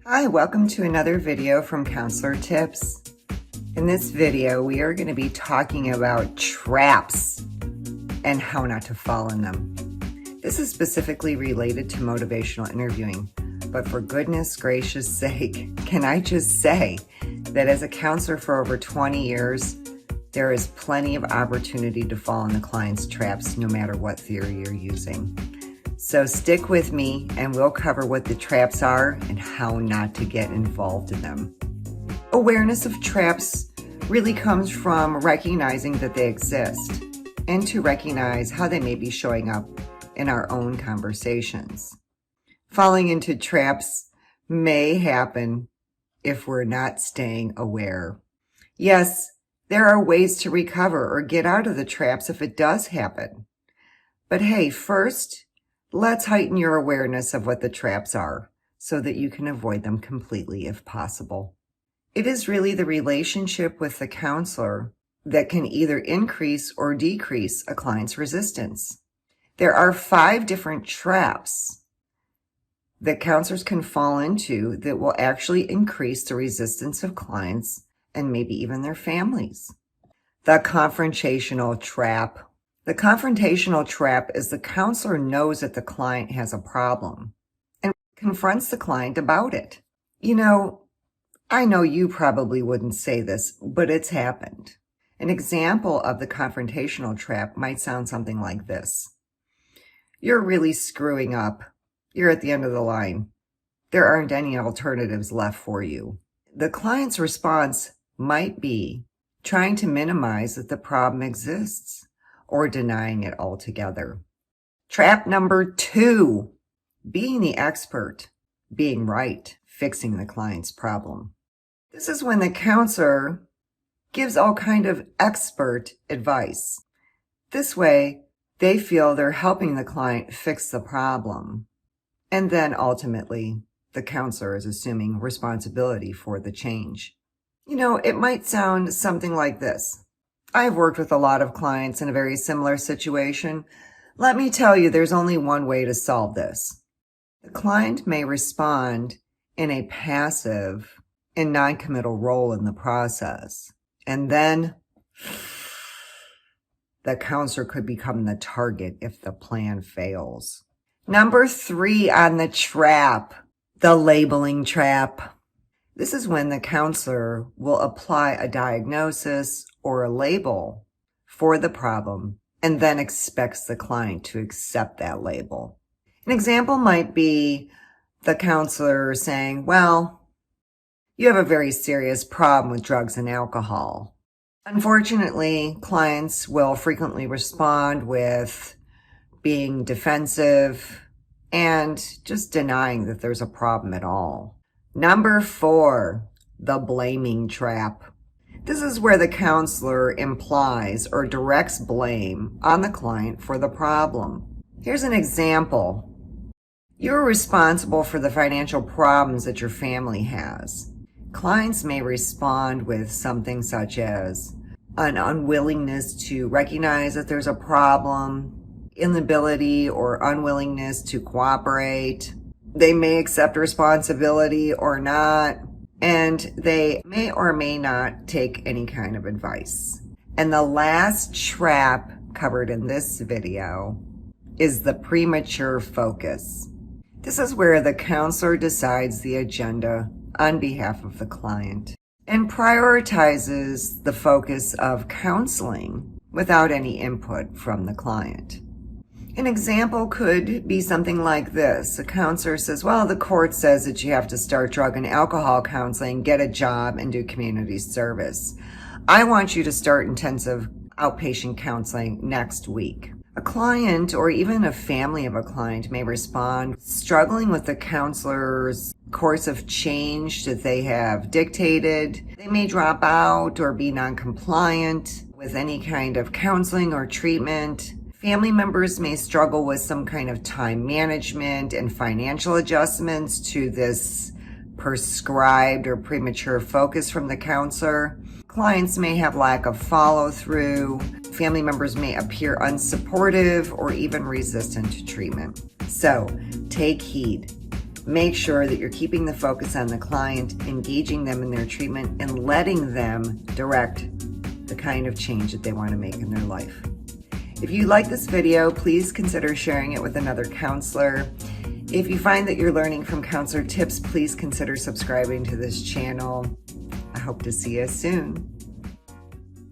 Hi, welcome to another video from Counselor Tips. In this video, we are going to be talking about traps and how not to fall in them. This is specifically related to motivational interviewing, but for goodness gracious sake, can I just say that as a counselor for over 20 years, there is plenty of opportunity to fall in the client's traps no matter what theory you're using. So stick with me and we'll cover what the traps are and how not to get involved in them. Awareness of traps really comes from recognizing that they exist and to recognize how they may be showing up in our own conversations. Falling into traps may happen if we're not staying aware. Yes, there are ways to recover or get out of the traps if it does happen. But hey, first, let's heighten your awareness of what the traps are so that you can avoid them completely if possible. It is really the relationship with the counselor that can either increase or decrease a client's resistance. There are 5 different traps that counselors can fall into that will actually increase the resistance of clients and maybe even their families. The confrontational trap. The confrontational trap is the counselor knows that the client has a problem and confronts the client about it. You know, I know you probably wouldn't say this, but it's happened. An example of the confrontational trap might sound something like this. You're really screwing up. You're at the end of the line. There aren't any alternatives left for you. The client's response might be trying to minimize that the problem exists or denying it altogether. Trap number 2, being the expert, being right, fixing the client's problem. This is when the counselor gives all kind of expert advice. This way, they feel they're helping the client fix the problem. And then ultimately, the counselor is assuming responsibility for the change. You know, it might sound something like this. I've worked with a lot of clients in a very similar situation. Let me tell you, there's only one way to solve this. The client may respond in a passive and non-committal role in the process. And then the counselor could become the target if the plan fails. Number 3 on the trap, the labeling trap. This is when the counselor will apply a diagnosis or a label for the problem and then expects the client to accept that label. An example might be the counselor saying, well, you have a very serious problem with drugs and alcohol. Unfortunately, clients will frequently respond with being defensive and just denying that there's a problem at all. Number 4, the blaming trap. This is where the counselor implies or directs blame on the client for the problem. Here's an example. You're responsible for the financial problems that your family has. Clients may respond with something such as an unwillingness to recognize that there's a problem, inability or unwillingness to cooperate. They may accept responsibility or not, and they may or may not take any kind of advice. And the last trap covered in this video is the premature focus. This is where the counselor decides the agenda on behalf of the client and prioritizes the focus of counseling without any input from the client. An example could be something like this. A counselor says, well, the court says that you have to start drug and alcohol counseling, get a job, and do community service. I want you to start intensive outpatient counseling next week. A client or even a family of a client may respond, struggling with the counselor's course of change that they have dictated. They may drop out or be non-compliant with any kind of counseling or treatment. Family members may struggle with some kind of time management and financial adjustments to this prescribed or premature focus from the counselor. Clients may have lack of follow-through. Family members may appear unsupportive or even resistant to treatment. So take heed. Make sure that you're keeping the focus on the client, engaging them in their treatment, and letting them direct the kind of change that they want to make in their life. If you like this video, please consider sharing it with another counselor. If you find that you're learning from Counselor Tips, please consider subscribing to this channel. I hope to see you soon.